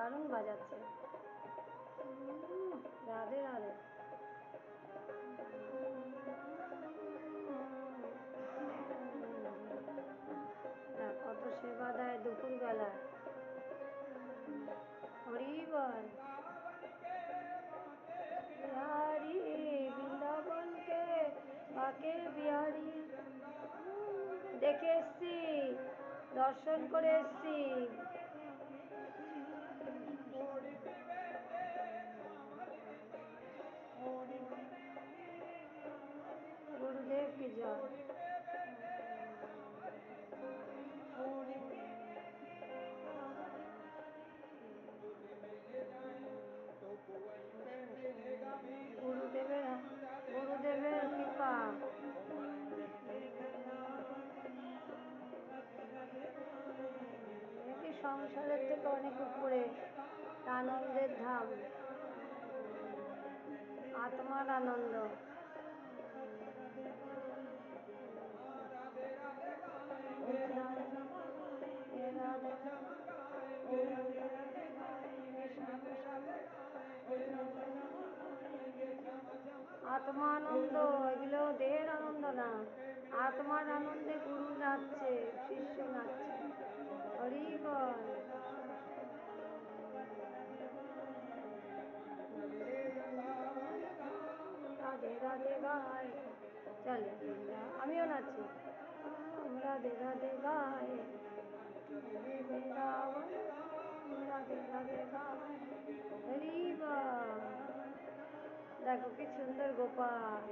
দারুণ বাজাচ্ছে। রাধে রাধে। কত সেবা দেয় দুপুরবেলায়। হরি বল। বিহারি বৃন্দাবনকে বাকে বিহারি দেখে এসছি, দর্শন করে এসছি। গুরুদেব কি জয়। গুরুদেবের কৃপা। এটি সংসারের থেকে অনেক উপরে, আনন্দের ধাম, আত্মার আনন্দ। আত্মানন্দ, এগুলো দেহের আনন্দ না, আত্মার আনন্দে গুরু নাচছে, শিষ্য নাচছে। হরি বল। রাধে রাধে গায় চলে আমিও নাচি। রাধে রাধে গায় বৃন্দাবন, রাধে রাধে গায়। হরি বল। দেখো কি সুন্দর গোপাল।